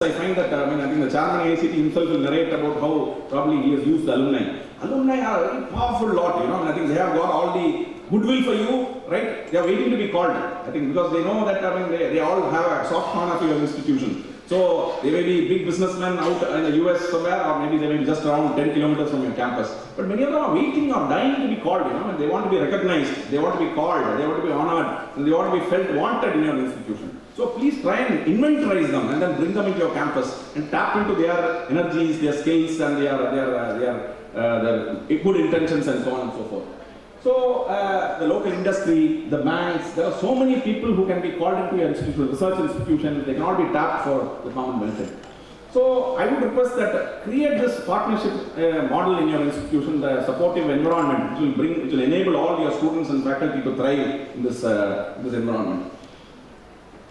I find that, I think the chairman AICTE himself will narrate about how probably he has used the alumni. Alumni are a very powerful lot, I think they have got all the goodwill for you, right? They are waiting to be called, I think, because they know that, they all have a soft corner for your institution. So, they may be big businessmen out in the US somewhere, or maybe they may be just around 10 kilometers from your campus. But many of them are waiting or dying to be called, and they want to be recognized, they want to be called, they want to be honored, and they want to be felt wanted in your institution. So please try and inventorize them and then bring them into your campus and tap into their energies, their skills, and their good intentions and so on and so forth. So the local industry, the banks, there are so many people who can be called into your institution, research institution, they can all be tapped for the common benefit. So I would request that create this partnership model in your institution, the supportive environment which will enable all your students and faculty to thrive in this environment.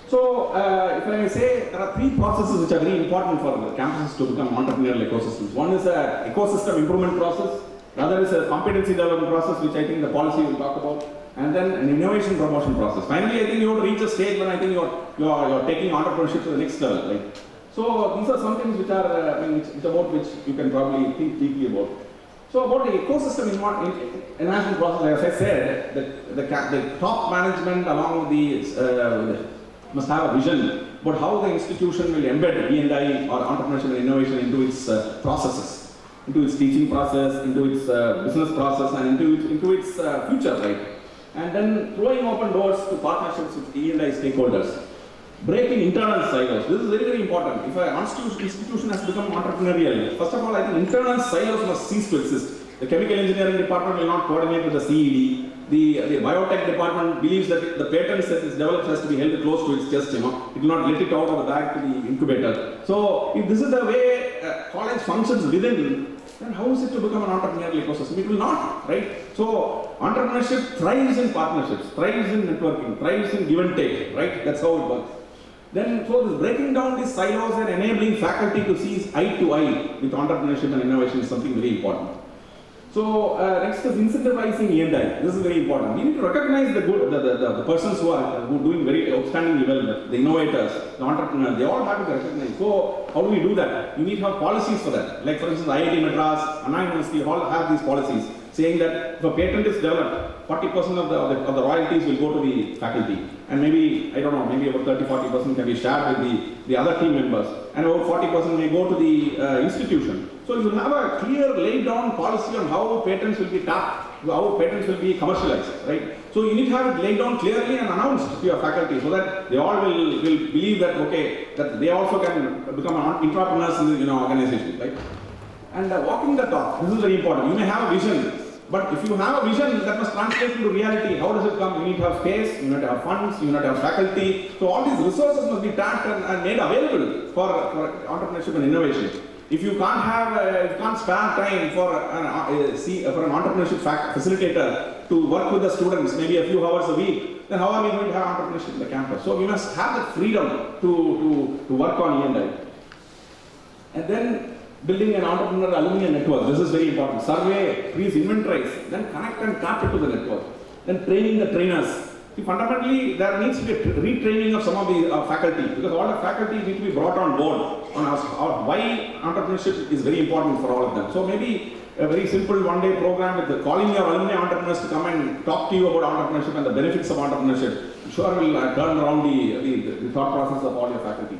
So, if I may say, there are three processes which are very important for the campuses to become entrepreneurial ecosystems. One is an ecosystem improvement process, the other is a competency development process, which I think the policy will talk about, and then an innovation promotion process. Finally, I think you have to reach a stage when I think you're taking entrepreneurship to the next level. Right? So, these are some things which are, about which you can probably think deeply about. So, about the ecosystem enhancement process, as I said, the top management along with the must have a vision about how the institution will embed EDII or entrepreneurship and innovation into its processes, into its teaching process, into its business process, and into its future, right? And then throwing open doors to partnerships with EDII stakeholders. Breaking internal silos. This is very, very important. If an institution has become entrepreneurial, first of all, I think internal silos must cease to exist. The chemical engineering department will not coordinate with the CED. The biotech department believes that the patents that is developed has to be held close to its chest, It will not let it out of the bag to the incubator. So, if this is the way college functions within, then how is it to become an entrepreneurial ecosystem? It will not, right? So, entrepreneurship thrives in partnerships, thrives in networking, thrives in give and take, right? That's how it works. Then, so this breaking down these silos and enabling faculty to see eye to eye with entrepreneurship and innovation is something very important. So next is incentivizing EDI. This is very important. We need to recognize the persons who are doing very outstandingly well, the innovators, the entrepreneurs. They all have to be recognized. So how do we do that? You need to have policies for that. Like for instance, IIT Madras, Anna University, all have these policies saying that if a patent is developed, 40% of the royalties will go to the faculty, and maybe I don't know, maybe about 30-40% can be shared with the other team members, and about 40% may go to the institution. So you will have a clear laid down policy on how patents will be tapped, how patents will be commercialized, right? So you need to have it laid down clearly and announced to your faculty so that they all will believe that, okay, that they also can become entrepreneurs in the organization, right? And walking the talk, this is very important. You may have a vision, but if you have a vision, that must translate into reality. How does it come? You need to have space, you need to have funds, you need to have faculty. So all these resources must be tapped and made available for entrepreneurship and innovation. If you can't spare time for an entrepreneurship facilitator to work with the students, maybe a few hours a week, then how are we going to have entrepreneurship in the campus? So we must have that freedom to work on EDI. And then building an entrepreneur alumni network. This is very important. Survey, please inventorize, then connect and tap into the network. Then training the trainers. See, fundamentally, there needs to be a retraining of some of the faculty, because all the faculty need to be brought on board on why entrepreneurship is very important for all of them. So maybe a very simple one-day program with calling your alumni entrepreneurs to come and talk to you about entrepreneurship and the benefits of entrepreneurship. I'm sure will turn around the thought process of all your faculty.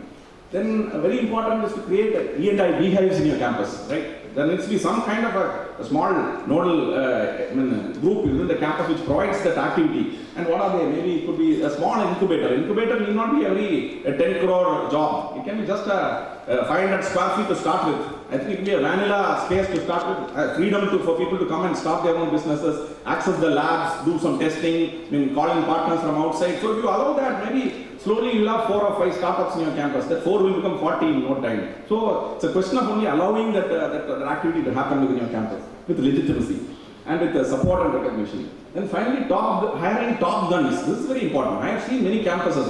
Then very important is to create EDI beehives in your campus, right? There needs to be some kind of a small nodal group within the campus which provides that activity. And what are they? Maybe it could be a small incubator. Incubator need not be a 10 crore job. It can be just a 500 square feet to start with. I think it can be a vanilla space to start with, freedom for people to come and start their own businesses, access the labs, do some testing, call in partners from outside. So if you allow that, maybe slowly you will have 4 or 5 startups in your campus. That 4 will become 40 in no time. So it's a question of only allowing that activity to happen within your campus with legitimacy and with support and recognition. Then finally, hiring top guns. This is very important. I have seen many campuses,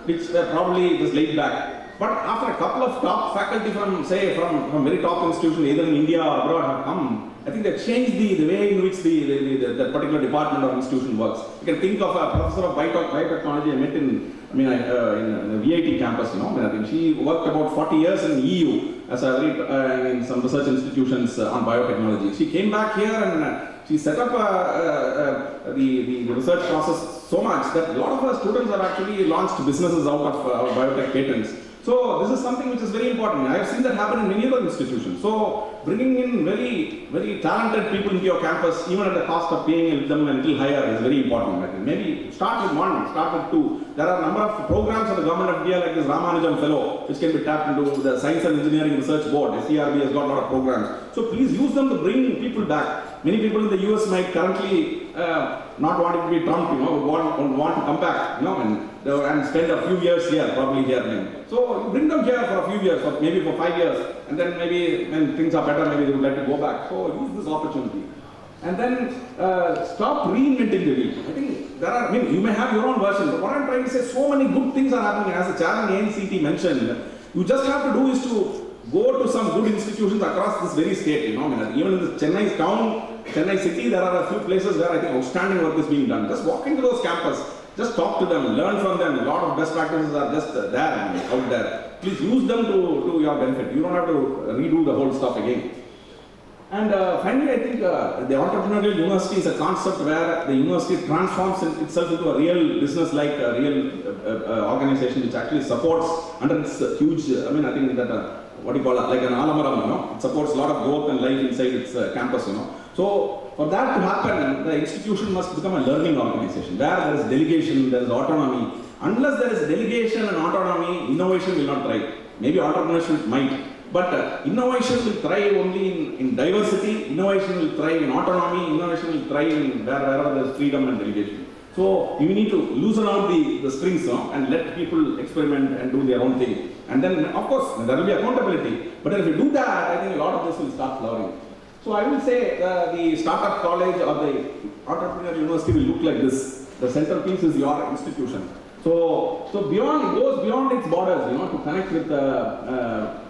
which were probably just laid back. But after a couple of top faculty from, say, from very top institutions, either in India or abroad, have come, I think they've changed the way in which the particular department or institution works. You can think of a professor of biotechnology I met in the VIT campus, I think she worked about 40 years in EU as a in some research institutions on biotechnology. She came back here and she set up the research process so much that a lot of her students have actually launched businesses out of biotech patents. So this is something which is very important. I have seen that happen in many other institutions. So bringing in very, very talented people into your campus, even at the cost of paying them a little higher, is very important. I think. Maybe start with one, start with two. There are a number of programs of the government of India like this Ramanujam Fellow, which can be tapped into the Science and Engineering Research Board. SCRB has got a lot of programs. So please use them to bring people back. Many people in the US might currently not wanting to be Trump, want to come back, and spend a few years here, probably here. So you bring them here for a few years, or maybe for 5 years, and then maybe when things are better, maybe they would like to go back. So use this opportunity. And then stop reinventing the wheel. I think you may have your own version, but what I'm trying to say, so many good things are happening. As the chairman AICTE mentioned, you just have to do is to go to some good institutions across this very state. Even in the Chennai town, Chennai city, there are a few places where I think outstanding work is being done. Just walk into those campus, just talk to them, learn from them. A lot of best practices are just there, out there. Please use them to your benefit. You don't have to redo the whole stuff again. And finally, I think the entrepreneurial university is a concept where the university transforms itself into a real business-like, a real organization which actually supports under its huge, I think that, what do you call it, like an alamaram, it supports a lot of growth and life inside its campus, So for that to happen, the institution must become a learning organization where there is delegation, there is autonomy. Unless there is delegation and autonomy, innovation will not thrive. Maybe entrepreneurship might. But innovation will thrive only in diversity, innovation will thrive in autonomy, innovation will thrive in wherever there is freedom and delegation. So you need to loosen out the strings and let people experiment and do their own thing. And then, of course, there will be accountability. But if you do that, I think a lot of this will start flowering. So I will say the startup college or the entrepreneurial university will look like this. The centerpiece is your institution. So beyond, it goes beyond its borders, to connect with the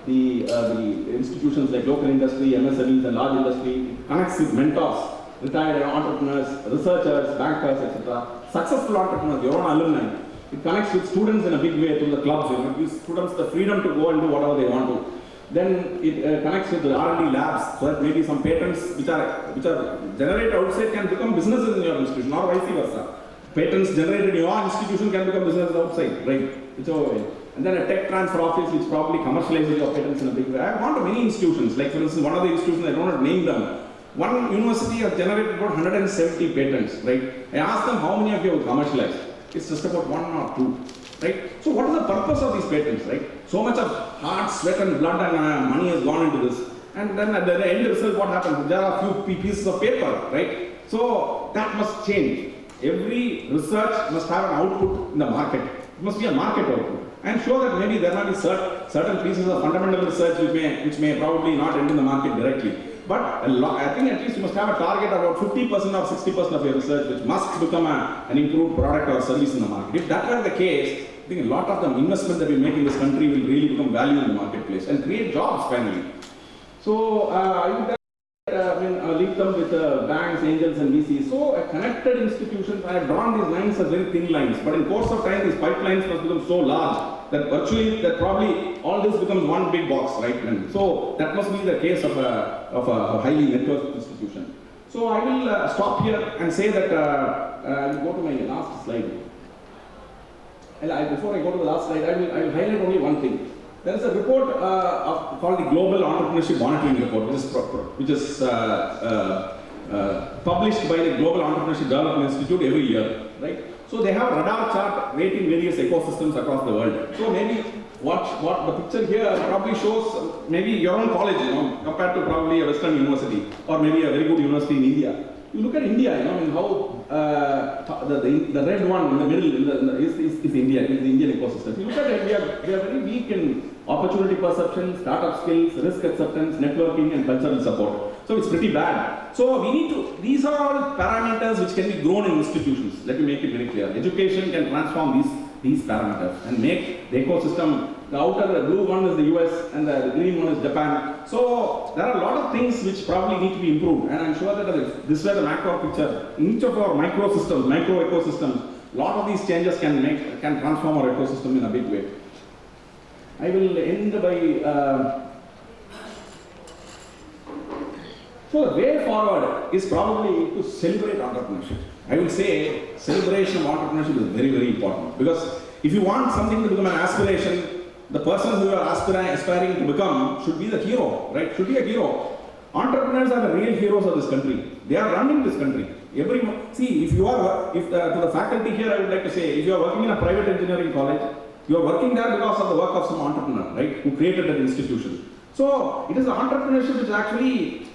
institutions like local industry, MSMEs and large industry. It connects with mentors, retired entrepreneurs, researchers, bankers, etc. Successful entrepreneurs, your own alumni. It connects with students in a big way through the clubs. It gives students the freedom to go and do whatever they want to. Then it connects with the R&D labs, so that maybe some patents which are generated outside can become businesses in your institution, or vice versa. Patents generated in your institution can become businesses outside, right? Whichever way. And then a tech transfer office which probably commercializes your patents in a big way. I have gone to many institutions, like for instance, one of the institutions, I don't want to name them. One university has generated about 170 patents, right? I asked them how many of you have commercialized. It's just about 1 or 2, right? So what is the purpose of these patents, right? So much of heart, sweat and blood and money has gone into this. And then at the end result, what happens? There are a few pieces of paper, right? So that must change. Every research must have an output in the market. It must be a market output. I am sure that maybe there might be certain pieces of fundamental research which may probably not end in the market directly. But I think at least you must have a target about 50% or 60% of your research which must become an improved product or service in the market. If that were the case, I think a lot of the investment that we make in this country will really become value in the marketplace and create jobs finally. So I would link them with banks, angels and VCs. So a connected institutions, I have drawn these lines as very thin lines, but in course of time these pipelines must become so large that probably all this becomes one big box, right? And so that must be the case of a highly networked institution. So I will stop here and say that I will go to my last slide. Before I go to the last slide, I will highlight only one thing. There is a report called the Global Entrepreneurship Monitoring Report, which is published by the Global Entrepreneurship Development Institute every year, right? So they have a radar chart rating various ecosystems across the world. So maybe what the picture here probably shows maybe your own college, compared to probably a Western university or maybe a very good university in India. You look at India, how the red one in the middle is India, is the Indian ecosystem. You look at it, we are very weak in opportunity perception, startup skills, risk acceptance, networking and cultural support. So it's pretty bad. So we need to, these are all parameters which can be grown in institutions. Let me make it very clear. Education can transform these parameters and make the ecosystem The outer blue one is the US and the green one is Japan. So there are a lot of things which probably need to be improved, and I'm sure that if this were the macro picture, in each of our micro ecosystems, a lot of these changes can transform our ecosystem in a big way. I will end by so the way forward is probably to celebrate entrepreneurship. I will say celebration of entrepreneurship is very, very important, because if you want something to become an aspiration, the person who you are aspiring to become should be the hero, right? Should be a hero. Entrepreneurs are the real heroes of this country. They are running this country. See, if to the faculty here, I would like to say, if you are working in a private engineering college, you are working there because of the work of some entrepreneur, right, who created that institution. So it is the entrepreneurship which is actually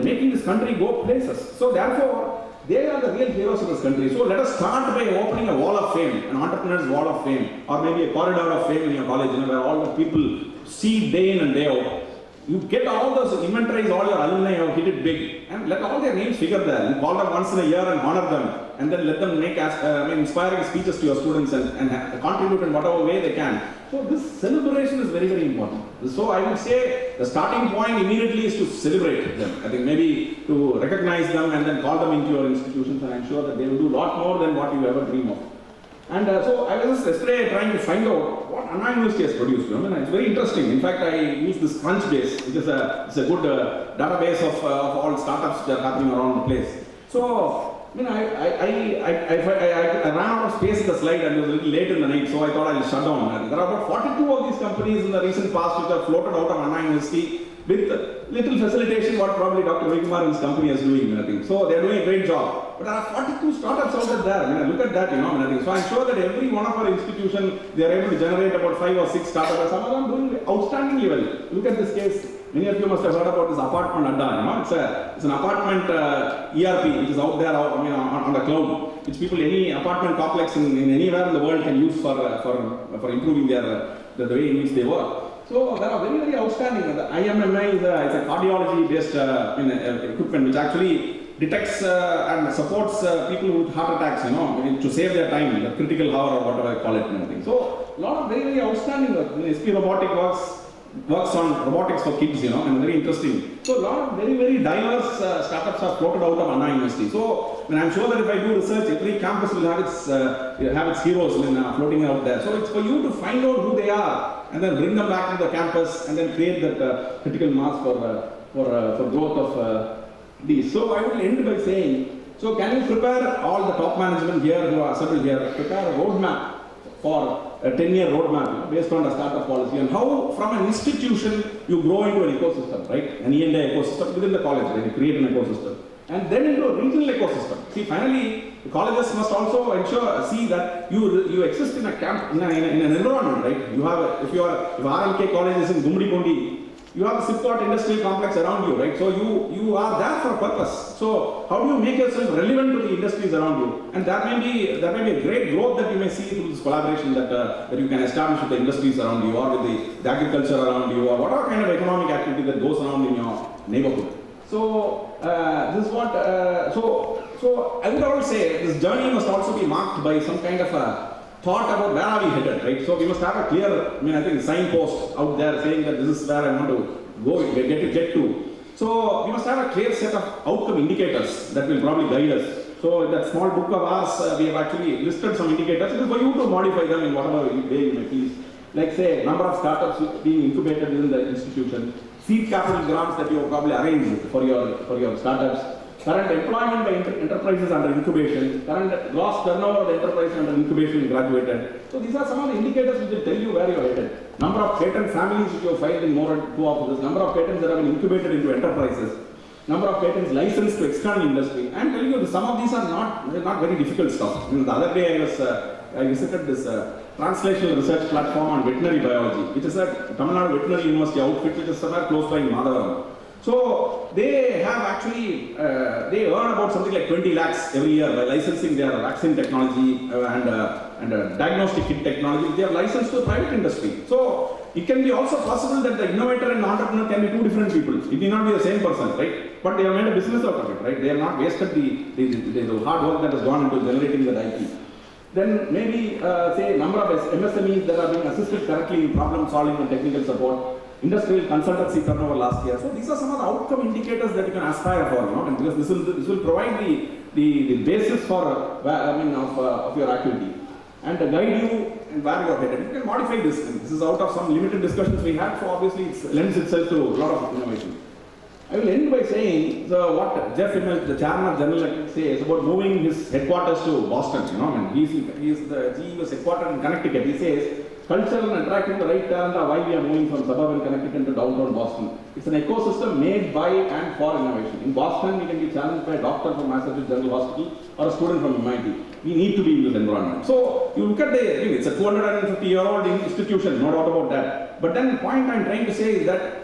making this country go places. So therefore, they are the real heroes of this country. So let us start by opening a wall of fame, an entrepreneur's wall of fame, or maybe a corridor of fame in your college, where all the people see day in and day out. You get all those, inventories, all your alumni have hit it big, and let all their names figure there. You call them once in a year and honor them, and then let them make inspiring speeches to your students and contribute in whatever way they can. So this celebration is very, very important. So I would say the starting point immediately is to celebrate them. I think maybe to recognize them and then call them into your institutions, and I'm sure that they will do a lot more than what you ever dream of. And so I was just yesterday trying to find out what Anna University has produced. It's very interesting. In fact, I used this Crunchbase, which is a good database of all startups that are happening around the place. So I ran out of space in the slide and it was a little late in the night, so I thought I'll shut down. There are about 42 of these companies in the recent past which have floated out of Anna University with little facilitation what probably Dr. Vikumar and his company is doing. I think. So they're doing a great job. But there are 42 startups out there. Look at that, I think. So I'm sure that every one of our institutions, they are able to generate about 5 or 6 startups. Some of them doing outstandingly well. Look at this case. Many of you must have heard about this apartment Adda. It's an apartment ERP which is out there on the cloud, which people, any apartment complex in anywhere in the world can use for improving the way in which they work. So there are very, very outstanding. The IMMI is a cardiology-based equipment which actually detects and supports people with heart attacks, to save their time, the critical hour or whatever I call it. So a lot of very, very outstanding work. SP Robotic works on robotics for kids, and very interesting. So a lot of very, very diverse startups are floated out of Anna University. So I'm sure that if I do research, every campus will have its heroes floating out there. So it's for you to find out who they are and then bring them back to the campus and then create that critical mass for growth of these. So I will end by saying, so can you prepare all the top management here who are assembled here, prepare a roadmap for a 10-year roadmap based on the startup policy, and how from an institution you grow into an ecosystem, right? An E&I ecosystem within the college, right? You create an ecosystem. And then into a regional ecosystem. See, finally, the colleges must also see that you exist in a camp, in an environment, right? You have, if RMK college is in Gumdi, you have a SIPCOT industrial complex around you, right? So you are there for a purpose. So how do you make yourself relevant to the industries around you? And that may be a great growth that you may see through this collaboration that you can establish with the industries around you, or with the agriculture around you, or whatever kind of economic activity that goes around in your neighborhood. So this is what. So I would also say this journey must also be marked by some kind of a thought about where are we headed, right? So we must have a clear, I think, signpost out there saying that this is where I want to go, get to. So we must have a clear set of outcome indicators that will probably guide us. So in that small book of ours, we have actually listed some indicators. It is for you to modify them in whatever way you may please. Like say, number of startups being incubated within the institution, seed capital grants that you have probably arranged for your startups, current employment by enterprises under incubation, current gross turnover of the enterprise under incubation graduated. So these are some of the indicators which will tell you where you are headed. Number of patent families which you have filed in more than 2 offices, number of patents that have been incubated into enterprises, number of patents licensed to external industry. I am telling you, some of these are not very difficult stuff. The other day I visited this translational research platform on veterinary biology, which is a Tamil Nadu Veterinary University outfit, which is somewhere close by in Madhavaram. So they have actually, they earn about something like 20 lakhs every year by licensing their vaccine technology and diagnostic kit technology. They are licensed to the private industry. So it can be also possible that the innovator and entrepreneur can be 2 different people. It may not be the same person, right? But they have made a business out of it, right? They have not wasted the hard work that has gone into generating that IP. Then maybe say number of MSMEs that are being assisted correctly in problem solving and technical support. Industrial consultancy turnover last year. So these are some of the outcome indicators that you can aspire for, and because this will provide the basis for of your activity and guide you and where you are headed. You can modify this. And this is out of some limited discussions we had, so obviously it lends itself to a lot of innovation. I will end by saying what Jeff Immelt, the chairman of General Electric, says about moving his headquarters to Boston. He is the GE was headquartered in Connecticut. He says cultural and attracting the right talent are why we are moving from suburban Connecticut to downtown Boston. It's an ecosystem made by and for innovation. In Boston, we can be challenged by a doctor from Massachusetts General Hospital or a student from MIT. We need to be in this environment. So you look at it's a 250-year-old institution, no doubt about that. But then the point I'm trying to say is that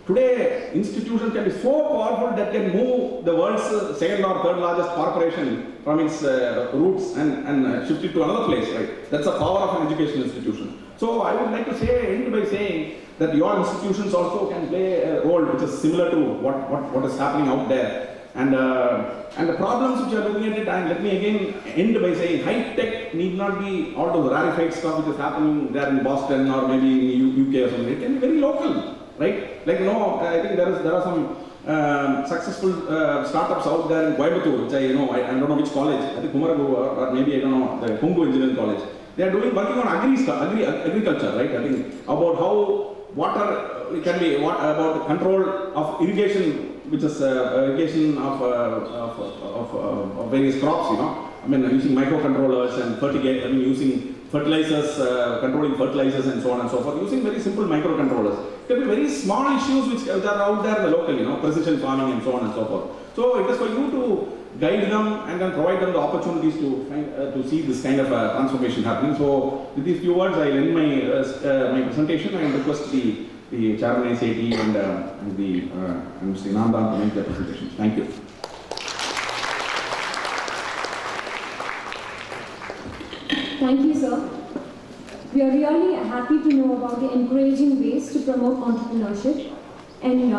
today, institutions can be so powerful that can move the world's second or third largest corporation from its roots and shift it to another place, right? That's the power of an educational institution. So I would like to end by saying that your institutions also can play a role which is similar to what is happening out there. And the problems which are looking at it, and let me again end by saying high tech need not be all those rarefied stuff which is happening there in Boston or maybe in UK or something. It can be very local. Right? Like I think there are some successful startups out there in Coimbatore, which I don't know which college, I think Kumaragu or maybe I don't know, the Kungu Engineering College. They are working on agriculture, right? I think about how water can be, about control of irrigation, which is irrigation of various crops, using microcontrollers and using fertilizers, controlling fertilizers and so on and so forth, using very simple microcontrollers. There will be very small issues which are out there in the local, precision farming and so on and so forth. So it is for you to guide them and then provide them the opportunities to see this kind of transformation happening. So with these few words, I will end my presentation and request the chairman AICTE and Mr. Inauguration to make their presentation. Thank you. Thank you, sir. We are really happy to know about the encouraging ways to promote entrepreneurship, and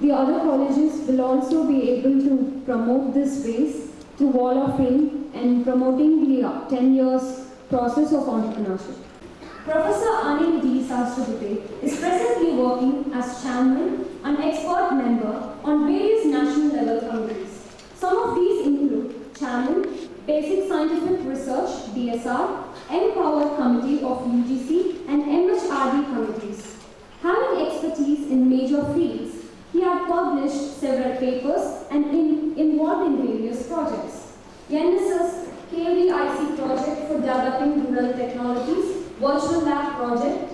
the other colleges will also be able to promote this ways through Wall of Fame and promoting the 10 years process of entrepreneurship. Professor Anil D. Sastradute is presently working as chairman and expert member on various national level committees. Some of these include chairman, Basic Scientific Research, BSR, Empower Committee of UGC and MHRD committees. Having expertise in major fields, he had published several papers and involved in various projects. NSS KVIC project for developing rural technologies, Virtual Lab project,